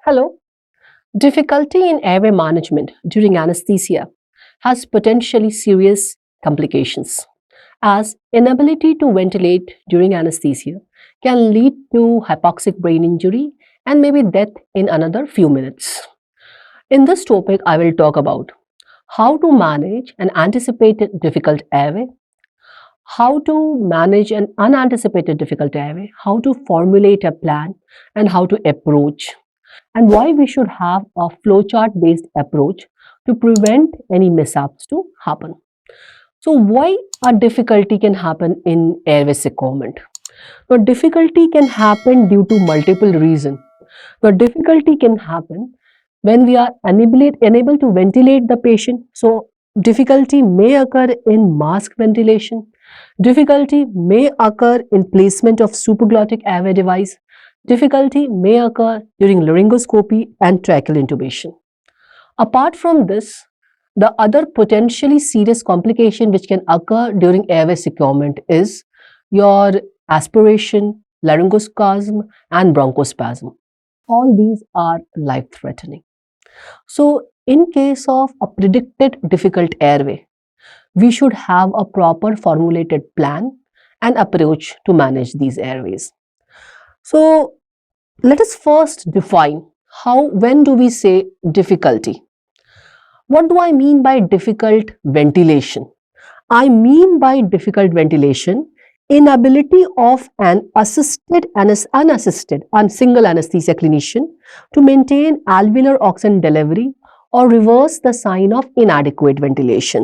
Hello. Difficulty in airway management during anesthesia has potentially serious complications, as inability to ventilate during anesthesia can lead to hypoxic brain injury and maybe death in another few minutes. In this topic, I will talk about how to manage an anticipated difficult airway, how to manage an unanticipated difficult airway, how to formulate a plan, and how to approach, and why we should have a flowchart based approach to prevent any mishaps to happen. So why a difficulty can happen in airway secondment? The difficulty can happen due to multiple reasons. The difficulty can happen when we are unable to ventilate the patient. So difficulty may occur in mask ventilation. Difficulty may occur in placement of supraglottic airway device. Difficulty may occur during laryngoscopy and tracheal intubation. Apart from this, the other potentially serious complication which can occur during airway securement is your aspiration, laryngospasm, and bronchospasm. All these are life-threatening. So, in case of a predicted difficult airway, we should have a proper formulated plan and approach to manage these airways. So, let us first define when do we say difficulty? What do I mean by difficult ventilation? I mean by difficult ventilation, inability of an assisted and unassisted and single anesthesia clinician to maintain alveolar oxygen delivery or reverse the signs of inadequate ventilation.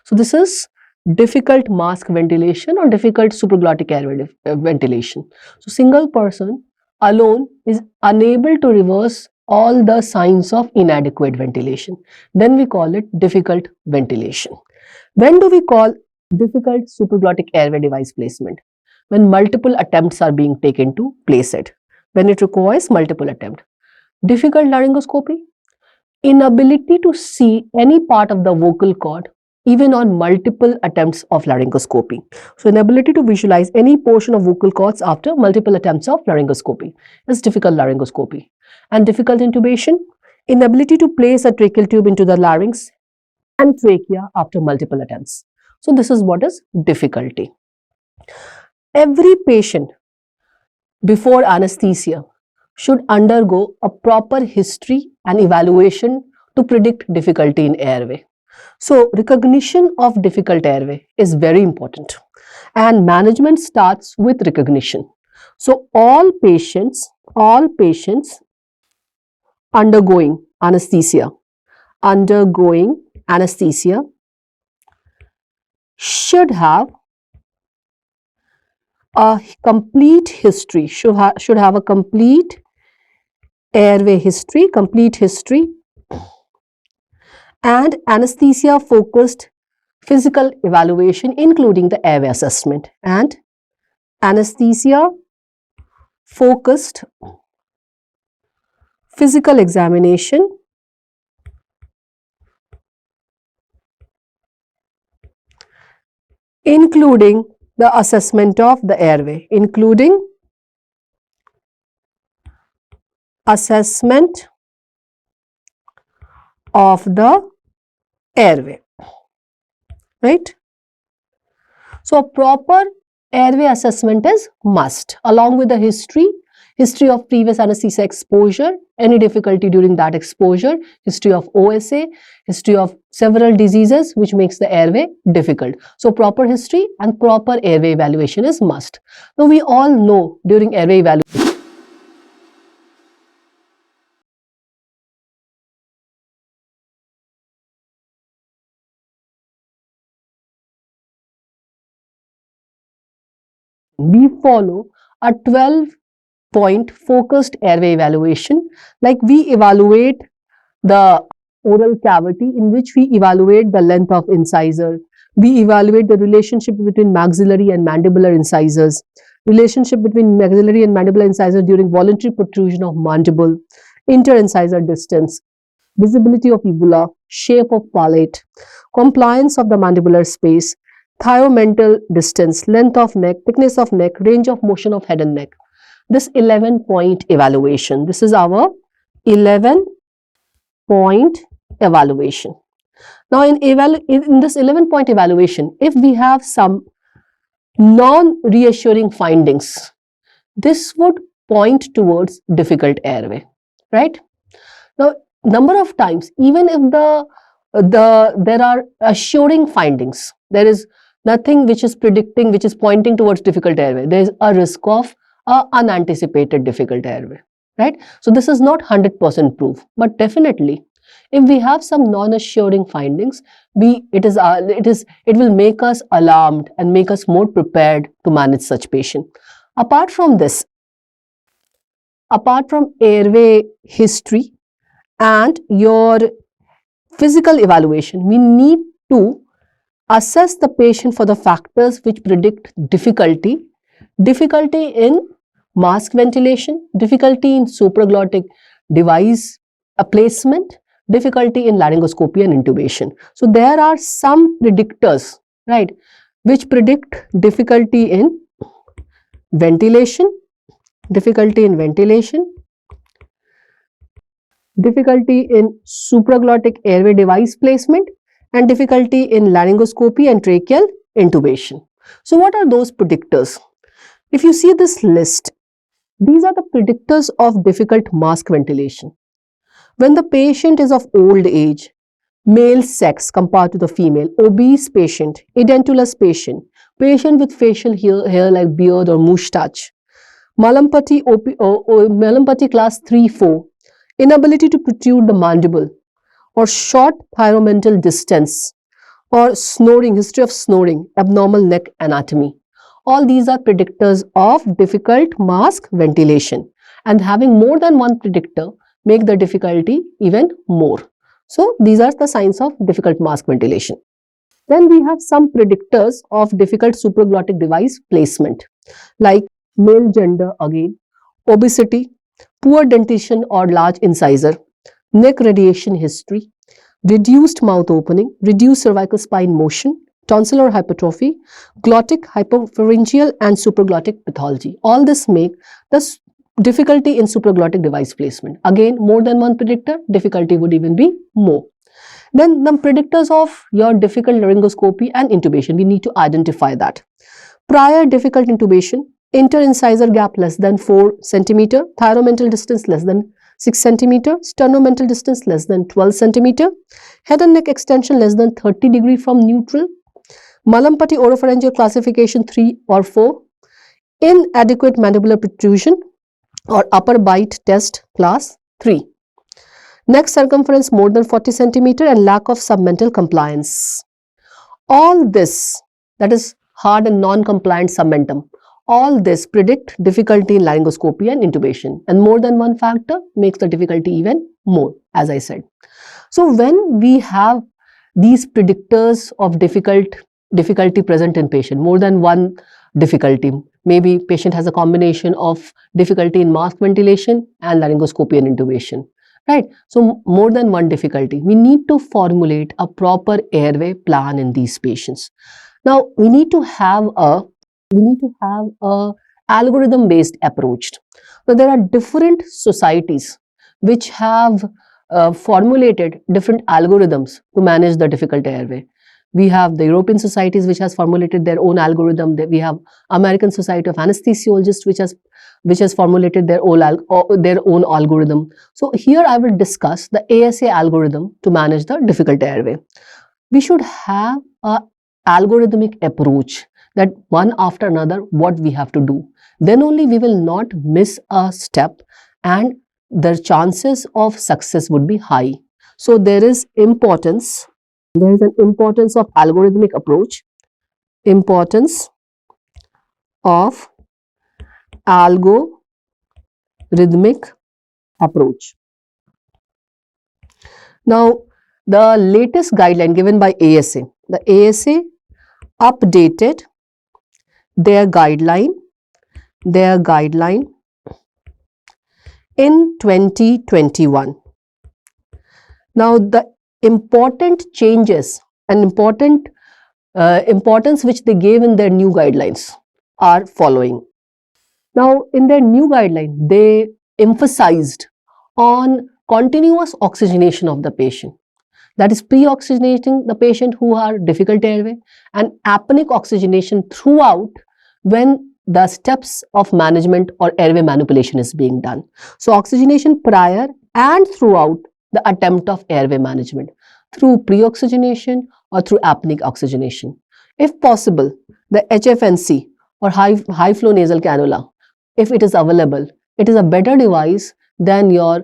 So this is difficult mask ventilation or difficult supraglottic airway ventilation. So single person alone is unable to reverse all the signs of inadequate ventilation. Then we call it difficult ventilation. When do we call difficult supraglottic airway device placement? When multiple attempts are being taken to place it. When it requires multiple attempts. Difficult laryngoscopy, inability to see any part of the vocal cord even on multiple attempts of laryngoscopy. So, inability to visualize any portion of vocal cords after multiple attempts of laryngoscopy is difficult laryngoscopy. And difficult intubation, inability to place a tracheal tube into the larynx and trachea after multiple attempts. So, this is what is difficulty. Every patient before anesthesia should undergo a proper history and evaluation to predict difficulty in airway. So, recognition of difficult airway is very important and management starts with recognition. So, all patients undergoing anesthesia should have a complete history, should have a complete airway history, and anesthesia focused physical evaluation including the airway assessment and anesthesia focused physical examination including the assessment of the airway, assessment of the airway, right? So, a proper airway assessment is must along with the history of previous anesthesia exposure, any difficulty during that exposure, history of OSA, history of several diseases which makes the airway difficult. So, proper history and proper airway evaluation is must. Now, we all know during airway evaluation, we follow a 12-point focused airway evaluation. Like we evaluate the oral cavity in which we evaluate the length of incisor. We evaluate the relationship between maxillary and mandibular incisors, relationship between maxillary and mandibular incisor during voluntary protrusion of mandible, inter-incisor distance, visibility of uvula, shape of palate, compliance of the mandibular space, thiomental distance, length of neck, thickness of neck, range of motion of head and neck. this 11-point evaluation. This is our 11-point evaluation. Now, in this 11-point evaluation, if we have some non-reassuring findings, this would point towards difficult airway, right? Now, number of times, even if there are assuring findings, there is nothing which is predicting, which is pointing towards difficult airway. There is a risk of unanticipated difficult airway, right? So this is not 100% proof, but definitely, if we have some non-assuring findings, it will make us alarmed and make us more prepared to manage such patient. Apart from this, apart from airway history and your physical evaluation, we need to assess the patient for the factors which predict difficulty in mask ventilation, difficulty in supraglottic device placement, difficulty in laryngoscopy and intubation. So there are some predictors, right, which predict difficulty in ventilation, difficulty in supraglottic airway device placement, and difficulty in laryngoscopy and tracheal intubation. So what are those predictors? If you see this list, these are the predictors of difficult mask ventilation. When the patient is of old age, male sex compared to the female, obese patient, edentulous patient, patient with facial hair like beard or moustache, Malampati class 3-4, inability to protrude the mandible, or short thyromental distance, or snoring, history of snoring, abnormal neck anatomy. All these are predictors of difficult mask ventilation, and having more than one predictor make the difficulty even more. So these are the signs of difficult mask ventilation. Then we have some predictors of difficult supraglottic device placement, like male gender again, obesity, poor dentition or large incisor, neck radiation history, reduced mouth opening, reduced cervical spine motion, tonsillar hypertrophy, glottic, hypopharyngeal and supraglottic pathology. All this make the difficulty in supraglottic device placement. Again, more than one predictor, difficulty would even be more. Then the predictors of your difficult laryngoscopy and intubation, we need to identify that. Prior difficult intubation, interincisor gap less than 4 cm, thyromental distance less than 6 cm, sternomental distance less than 12 cm, head and neck extension less than 30 degree from neutral, Malampati oropharyngeal classification 3 or 4, inadequate mandibular protrusion or upper bite test class 3. Neck circumference more than 40 cm and lack of submental compliance. All this, that is hard and non-compliant submentum, all this predict difficulty in laryngoscopy and intubation, and more than one factor makes the difficulty even more, as I said. So when we have these predictors of difficulty present in patient, more than one difficulty, maybe patient has a combination of difficulty in mask ventilation and laryngoscopy and intubation, right? So more than one difficulty, we need to formulate a proper airway plan in these patients. Now we need to have a algorithm based approach. So there are different societies which have formulated different algorithms to manage the difficult airway. We have the European societies which has formulated their own algorithm. We have American Society of Anesthesiologists which has formulated their own algorithm. So here I will discuss the ASA algorithm to manage the difficult airway. We should have a algorithmic approach, that one after another what we have to do. Then only we will not miss a step and the chances of success would be high. So there is an importance of algorithmic approach, importance of algorithmic approach. Now, the latest guideline given by ASA, the ASA updated their guideline in 2021. Now, the important changes and importance which they gave in their new guidelines are following. Now, in their new guideline, they emphasized on continuous oxygenation of the patient. That is pre-oxygenating the patient who are difficult airway and apneic oxygenation throughout when the steps of management or airway manipulation is being done. So oxygenation prior and throughout the attempt of airway management through pre-oxygenation or through apneic oxygenation. If possible, the HFNC or high flow nasal cannula, if it is available, it is a better device than your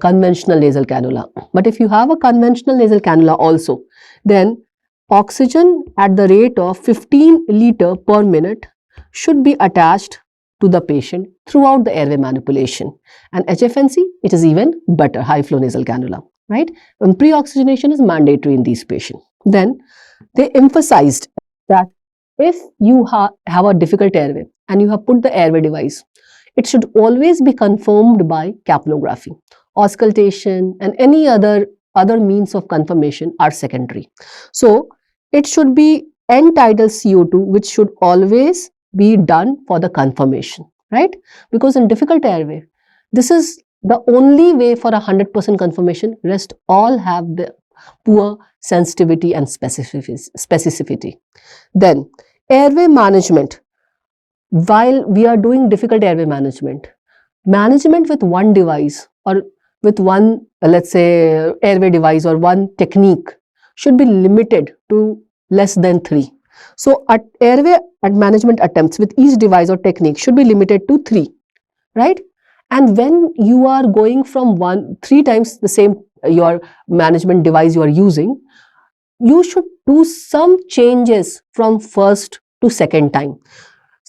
conventional nasal cannula. But if you have a conventional nasal cannula also, then oxygen at the rate of 15 liter per minute should be attached to the patient throughout the airway manipulation. And HFNC, it is even better, high flow nasal cannula, right? And pre-oxygenation is mandatory in these patients. Then they emphasized that if you have a difficult airway and you have put the airway device, it should always be confirmed by capnography. Auscultation and any other means of confirmation are secondary. So it should be end-tidal CO2, which should always be done for the confirmation, right? Because in difficult airway, this is the only way for 100% confirmation. Rest all have the poor sensitivity and specificity. Then airway management. While we are doing difficult airway management with one device or with one, let's say, airway device or one technique should be limited to less than 3. So, airway management attempts with each device or technique should be limited to 3, right? And when you are going from 3 times the same your management device you are using, you should do some changes from first to second time.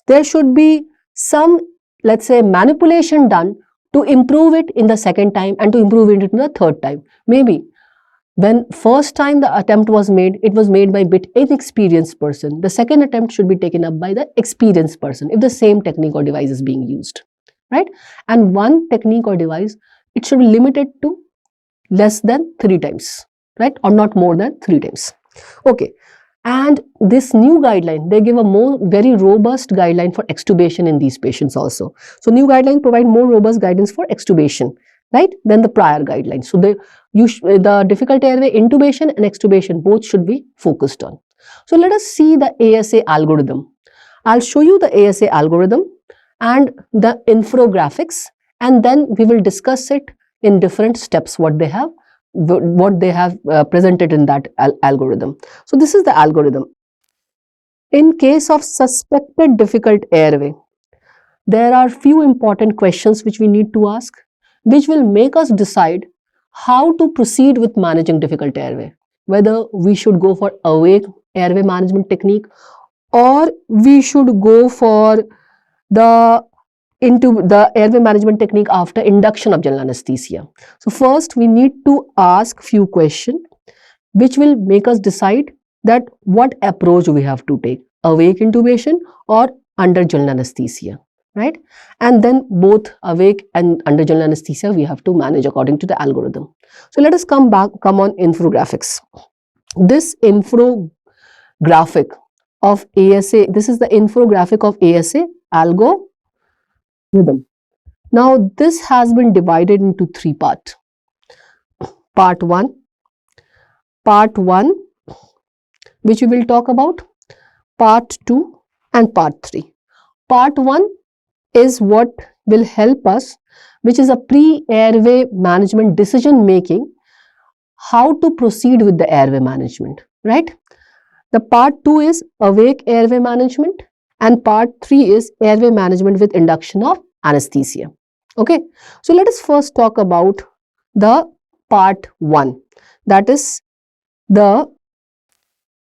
There should be some, let's say, manipulation done to improve it in the second time and to improve it in the third time. Maybe when first time the attempt was made, it was made by bit inexperienced person. The second attempt should be taken up by the experienced person if the same technique or device is being used, right? And one technique or device, it should be limited to less than 3 times, right? Or not more than 3 times. Okay. And this new guideline, they give a very robust guideline for extubation in these patients also. So new guidelines provide more robust guidance for extubation, right, than the prior guidelines. So the difficult airway intubation and extubation both should be focused on. So let us see the ASA algorithm. I'll show you the ASA algorithm and the infographics, and then we will discuss it in different steps, what they have presented in that algorithm. So this is the algorithm. In case of suspected difficult airway, there are few important questions which we need to ask, which will make us decide how to proceed with managing difficult airway, whether we should go for awake airway management technique or we should go for into the airway management technique after induction of general anesthesia. So first we need to ask few questions which will make us decide that what approach we have to take, awake intubation or under general anesthesia, right? And then both awake and under general anesthesia we have to manage according to the algorithm. So let us come on infographics. This infographic of ASA, this is the infographic of ASA algorithm. Now this has been divided into 3 parts. Part 1, which we will talk about, part 2 and part 3. Part 1 is what will help us, which is a pre-airway management decision making, how to proceed with the airway management, right? The part 2 is awake airway management and part 3 is airway management with induction of anesthesia. Okay, so let us first talk about the part 1, that is the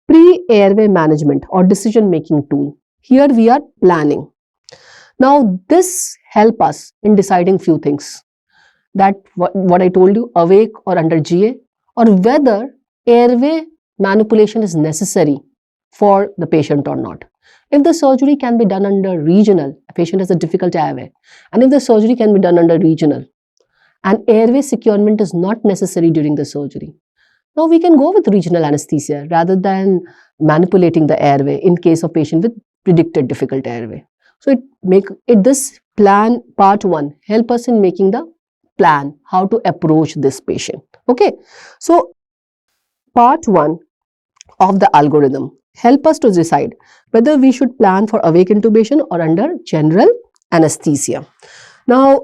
pre-airway management or decision making tool. Here we are planning. Now this help us in deciding few things, that what I told you, awake or under GA, or whether airway manipulation is necessary for the patient or not. If the surgery can be done under regional, a patient has a difficult airway, and if the surgery can be done under regional and airway securement is not necessary during the surgery, now we can go with regional anesthesia rather than manipulating the airway in case of patient with predicted difficult airway. So this plan part 1 help us in making the plan how to approach this patient. Okay, so part 1 of the algorithm help us to decide whether we should plan for awake intubation or under general anesthesia. Now,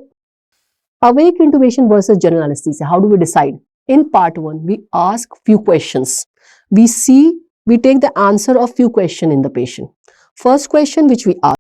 awake intubation versus general anesthesia, how do we decide? In part 1, we ask few questions. We take the answer of few questions in the patient. First question which we ask,